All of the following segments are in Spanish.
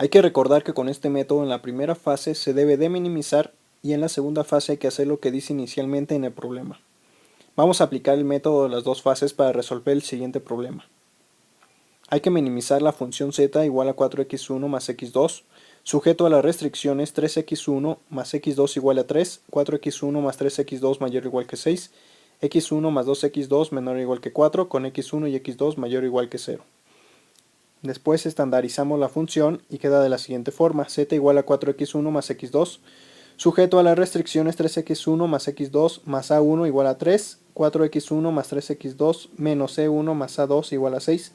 Hay que recordar que con este método en la primera fase se debe de minimizar y en la segunda fase hay que hacer lo que dice inicialmente en el problema. Vamos a aplicar el método de las dos fases para resolver el siguiente problema. Hay que minimizar la función z igual a 4x1 más x2, sujeto a las restricciones 3x1 más x2 igual a 3, 4x1 más 3x2 mayor o igual que 6, x1 más 2x2 menor o igual que 4, con x1 y x2 mayor o igual que 0. Después estandarizamos la función y queda de la siguiente forma: z igual a 4x1 más x2, sujeto a las restricciones 3x1 más x2 más a1 igual a 3, 4x1 más 3x2 menos c1 más a2 igual a 6,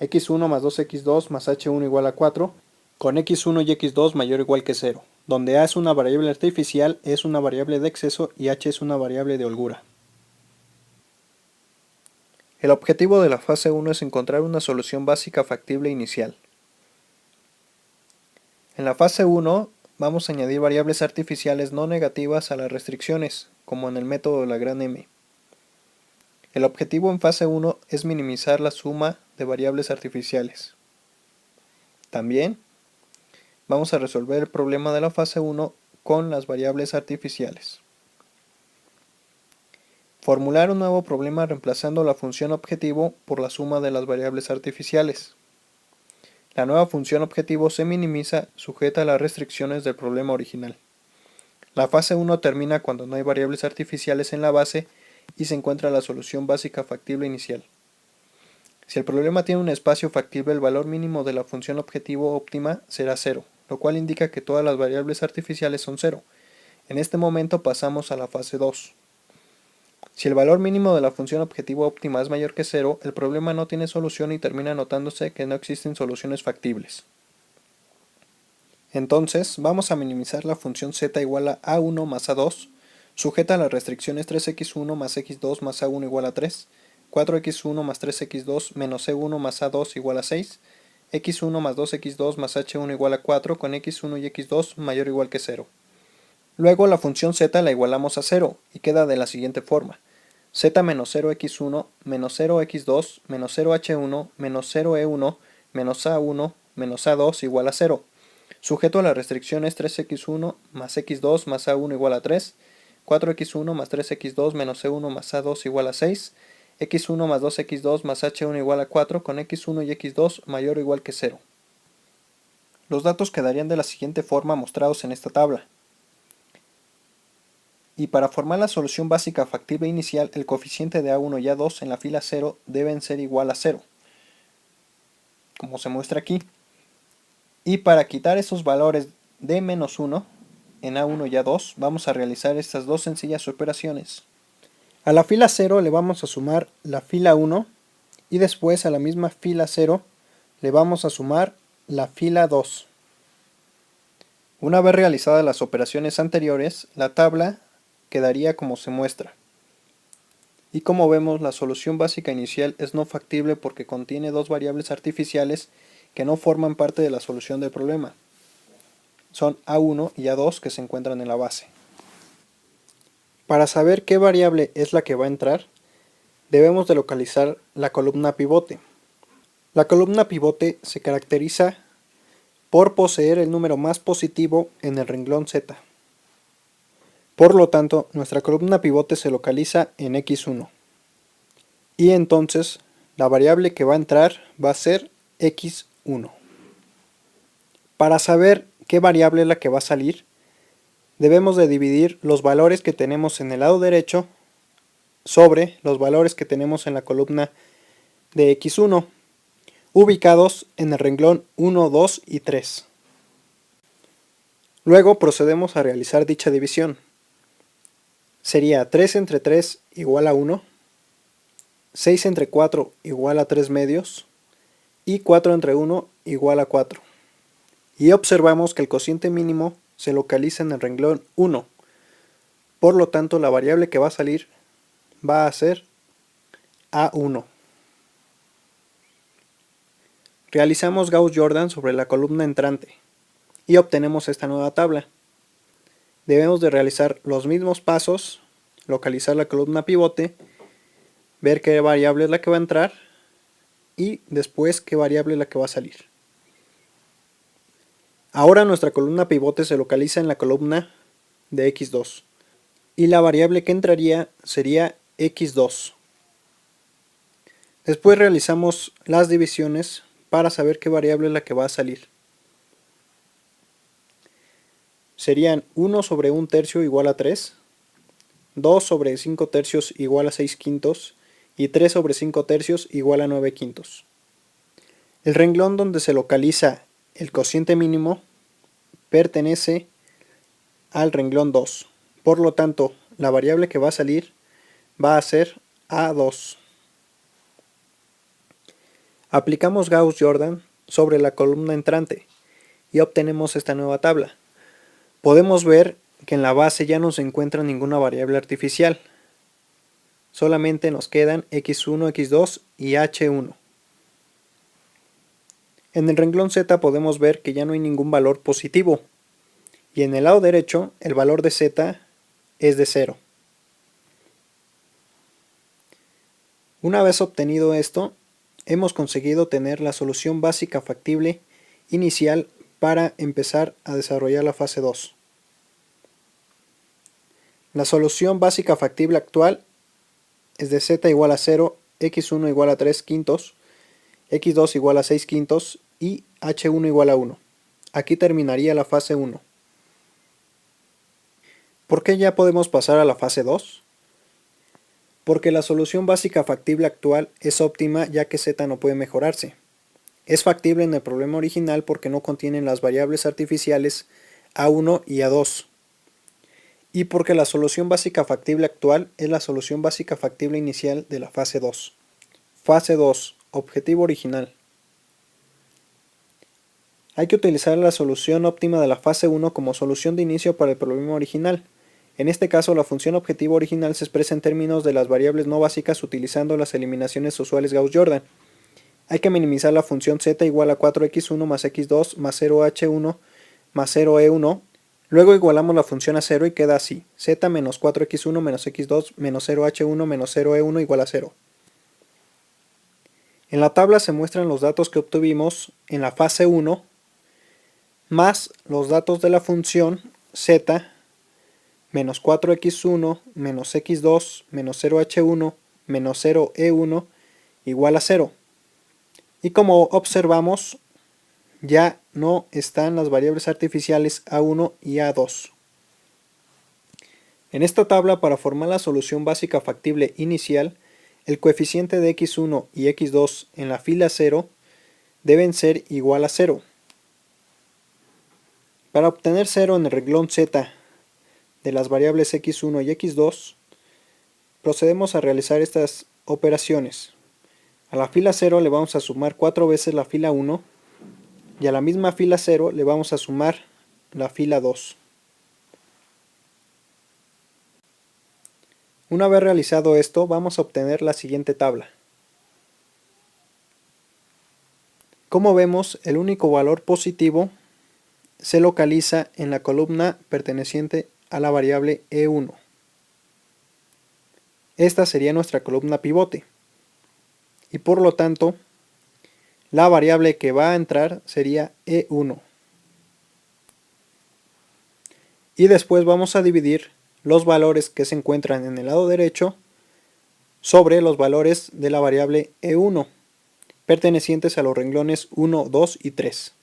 x1 más 2x2 más h1 igual a 4, con x1 y x2 mayor o igual que 0, donde a es una variable artificial, e es una variable de exceso y h es una variable de holgura. El objetivo de la fase 1 es encontrar una solución básica factible inicial. En la fase 1 vamos a añadir variables artificiales no negativas a las restricciones, como en el método de la gran M. El objetivo en fase 1 es minimizar la suma de variables artificiales. También vamos a resolver el problema de la fase 1 con las variables artificiales. Formular un nuevo problema reemplazando la función objetivo por la suma de las variables artificiales. La nueva función objetivo se minimiza sujeta a las restricciones del problema original. La fase 1 termina cuando no hay variables artificiales en la base y se encuentra la solución básica factible inicial. Si el problema tiene un espacio factible, el valor mínimo de la función objetivo óptima será 0, lo cual indica que todas las variables artificiales son 0. En este momento pasamos a la fase 2. Si el valor mínimo de la función objetivo óptima es mayor que 0, el problema no tiene solución y termina notándose que no existen soluciones factibles. Entonces, vamos a minimizar la función z igual a a1 más a2, sujeta a las restricciones 3x1 más x2 más a1 igual a 3, 4x1 más 3x2 menos c1 más a2 igual a 6, x1 más 2x2 más h1 igual a 4, con x1 y x2 mayor o igual que 0. Luego la función z la igualamos a 0 y queda de la siguiente forma: z menos 0x1 menos 0x2 menos 0h1 menos 0e1 menos a1 menos a2 igual a 0, sujeto a las restricciones 3x1 más x2 más a1 igual a 3, 4x1 más 3x2 menos c1 más a2 igual a 6, x1 más 2x2 más h1 igual a 4, con x1 y x2 mayor o igual que 0. Los datos quedarían de la siguiente forma mostrados en esta tabla. Y para formar la solución básica factible inicial, el coeficiente de a1 y a2 en la fila 0 deben ser igual a 0, como se muestra aquí. Y para quitar esos valores de menos 1 en a1 y a2, vamos a realizar estas dos sencillas operaciones. A la fila 0 le vamos a sumar la fila 1 y después a la misma fila 0 le vamos a sumar la fila 2. Una vez realizadas las operaciones anteriores, la tabla quedaría como se muestra. Y como vemos, la solución básica inicial es no factible porque contiene dos variables artificiales que no forman parte de la solución del problema. Son a1 y a2 que se encuentran en la base. Para saber qué variable es la que va a entrar, debemos de localizar la columna pivote. La columna pivote se caracteriza por poseer el número más positivo en el renglón z. Por lo tanto, nuestra columna pivote se localiza en x1. Y entonces, la variable que va a entrar va a ser x1. Para saber qué variable es la que va a salir, debemos de dividir los valores que tenemos en el lado derecho sobre los valores que tenemos en la columna de x1, ubicados en el renglón 1, 2 y 3. Luego procedemos a realizar dicha división. Sería 3 entre 3 igual a 1, 6 entre 4 igual a 3 medios y 4 entre 1 igual a 4. Y observamos que el cociente mínimo se localiza en el renglón 1. Por lo tanto, la variable que va a salir va a ser a1. Realizamos Gauss-Jordan sobre la columna entrante y obtenemos esta nueva tabla. Debemos de realizar los mismos pasos, localizar la columna pivote, ver qué variable es la que va a entrar y después qué variable es la que va a salir. Ahora nuestra columna pivote se localiza en la columna de x2 y la variable que entraría sería x2. Después realizamos las divisiones para saber qué variable es la que va a salir. Serían 1 sobre 1 tercio igual a 3, 2 sobre 5 tercios igual a 6 quintos y 3 sobre 5 tercios igual a 9 quintos. El renglón donde se localiza el cociente mínimo pertenece al renglón 2. Por lo tanto, la variable que va a salir va a ser A2. Aplicamos Gauss-Jordan sobre la columna entrante y obtenemos esta nueva tabla. Podemos ver que en la base ya no se encuentra ninguna variable artificial. Solamente nos quedan x1, x2 y h1. En el renglón Z podemos ver que ya no hay ningún valor positivo. Y en el lado derecho el valor de Z es de 0. Una vez obtenido esto, hemos conseguido tener la solución básica factible inicial para empezar a desarrollar la fase 2. La solución básica factible actual es de z igual a 0, x1 igual a 3 quintos, x2 igual a 6 quintos y h1 igual a 1. Aquí terminaría la fase 1. ¿Por qué ya podemos pasar a la fase 2? Porque la solución básica factible actual es óptima ya que z no puede mejorarse. Es factible en el problema original porque no contienen las variables artificiales a1 y a2. Y porque la solución básica factible actual es la solución básica factible inicial de la fase 2. Fase 2. Objetivo original. Hay que utilizar la solución óptima de la fase 1 como solución de inicio para el problema original. En este caso, la función objetivo original se expresa en términos de las variables no básicas utilizando las eliminaciones usuales Gauss-Jordan. Hay que minimizar la función z igual a 4x1 más x2 más 0h1 más 0e1. Luego igualamos la función a 0 y queda así: z menos 4x1 menos x2 menos 0h1 menos 0e1 igual a 0. En la tabla se muestran los datos que obtuvimos en la fase 1 más los datos de la función z menos 4x1 menos x2 menos 0h1 menos 0e1 igual a 0. Y como observamos, ya no están las variables artificiales a1 y a2. En esta tabla, para formar la solución básica factible inicial, el coeficiente de x1 y x2 en la fila 0 deben ser igual a 0. Para obtener 0 en el renglón z de las variables x1 y x2, procedemos a realizar estas operaciones. A la fila 0 le vamos a sumar 4 veces la fila 1 y a la misma fila 0 le vamos a sumar la fila 2. Una vez realizado esto, vamos a obtener la siguiente tabla. Como vemos, el único valor positivo se localiza en la columna perteneciente a la variable e1. Esta sería nuestra columna pivote. Y por lo tanto, la variable que va a entrar sería e1. Y después vamos a dividir los valores que se encuentran en el lado derecho sobre los valores de la variable e1, pertenecientes a los renglones 1, 2 y 3.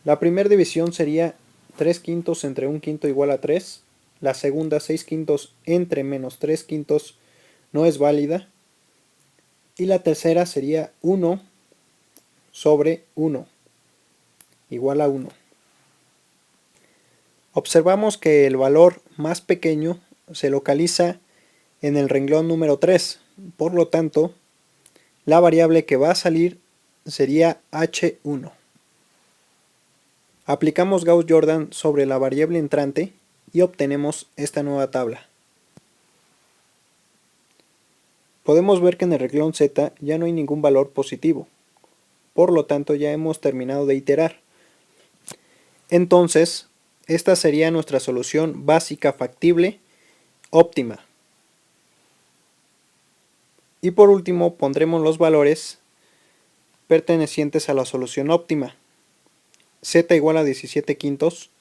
La primera división sería 3 quintos entre 1 quinto igual a 3. La segunda, 6 quintos entre menos 3 quintos no es válida. Y la tercera sería 1 sobre 1 igual a 1. Observamos que el valor más pequeño se localiza en el renglón número 3. Por lo tanto, la variable que va a salir sería h1. Aplicamos Gauss-Jordan sobre la variable entrante y obtenemos esta nueva tabla. Podemos ver que en el renglón z ya no hay ningún valor positivo. Por lo tanto, ya hemos terminado de iterar. Entonces, esta sería nuestra solución básica factible óptima. Y por último, pondremos los valores pertenecientes a la solución óptima. z igual a 17 quintos,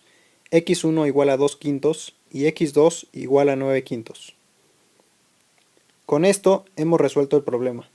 x1 igual a 2 quintos y x2 igual a 9 quintos. Con esto hemos resuelto el problema.